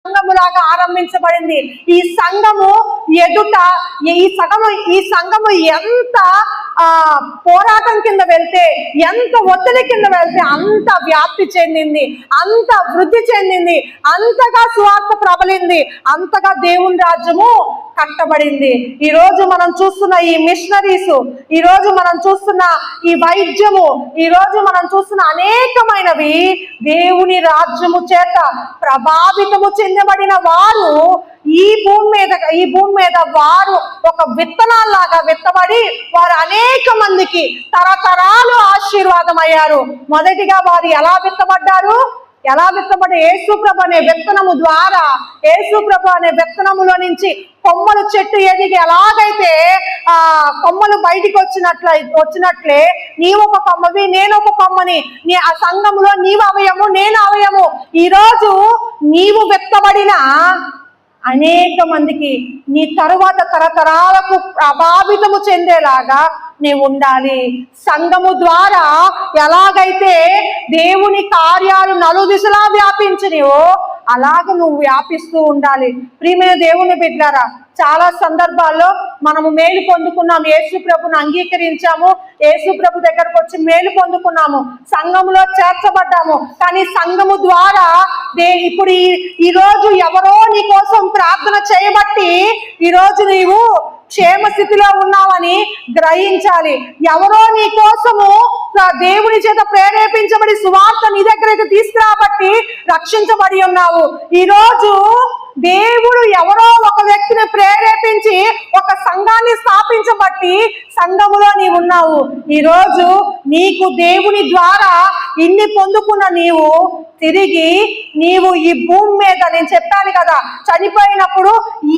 సంఘములాగా ఆరంభించబడింది. ఈ సంఘము ఎదుట ఈ సంఘము ఎంత పోరాటం కింద వెళ్తే, ఎంత ఒత్తిడి కింద వెళ్తే అంత వ్యాప్తి చెందింది, అంత వృద్ధి చెందింది, అంతగా సువార్త ప్రబలింది, అంతగా దేవుని రాజ్యము కట్టబడింది. ఈ రోజు మనం చూస్తున్న ఈ మిషనరీస్, ఈ రోజు మనం చూస్తున్న ఈ వైద్యము, ఈ రోజు మనం చూస్తున్న అనేకమైనవి దేవుని రాజ్యము చేత ప్రభావితము చెందబడిన వారు ఈ భూమి మీద వారు ఒక విత్తనాల్లాగా విత్తబడి వారు అనేక మందికి తరతరాలు ఆశీర్వాదం అయ్యారు. మొదటిగా వారు ఎలా విత్తబడ్డారు? యేసుప్రభు అనే విత్తనము ద్వారా, యేసుప్రభు అనే విత్తనములో నుంచి కొమ్మలు చెట్టు ఎదిగి ఎలాగైతే కొమ్మలు బయటికి వచ్చినట్లే నీవు ఒక కొమ్మవి, నేను ఒక కొమ్మని, ఆ సంఘములో నీవు అవయము, నేను అవయము. ఈరోజు నీవు విత్తబడిన అనేక మందికి నీ తరువాత తరతరాలకు ప్రభావితము చెందేలాగా నీవు ఉండాలి. సంఘము ద్వారా ఎలాగైతే దేవుని కార్యాలు నలుదిశలా వ్యాపించినవో అలాగ నువ్వు వ్యాపిస్తూ ఉండాలి. ప్రియమైన దేవుని బిడ్డలారా, చాలా సందర్భాల్లో మనము మేలు పొందుకున్నాము, యేసు ప్రభుని అంగీకరించాము, యేసు ప్రభు దగ్గరకు వచ్చి మేలు పొందుకున్నాము, సంఘములో చేర్చబడ్డాము. కానీ సంఘము ద్వారా ఇప్పుడు ఈ రోజు ఎవరో నీ కోసం ప్రార్థన చేయబట్టి ఈరోజు నీవు క్షేమ స్థితిలో ఉన్నావని గ్రహించాలి. ఎవరో నీ కోసము దేవుని చేత ప్రేరేపించబడి సువార్త నీ దగ్గరికి తీసుకురాబట్టి రక్షించబడి ఉన్నావు. ఈరోజు దేవుడు ఎవరో ఒక వ్యక్తిని ప్రేరేపించి ఒక సంఘాన్ని స్థాపించబట్టి సంఘములో నీవు ఉన్నావు. ఈరోజు నీకు దేవుని ద్వారా ఇన్ని పొందుకున్న నీవు తిరిగి నీవు ఈ భూమి మీద, నేను చెప్పాను కదా, చనిపోయినప్పుడు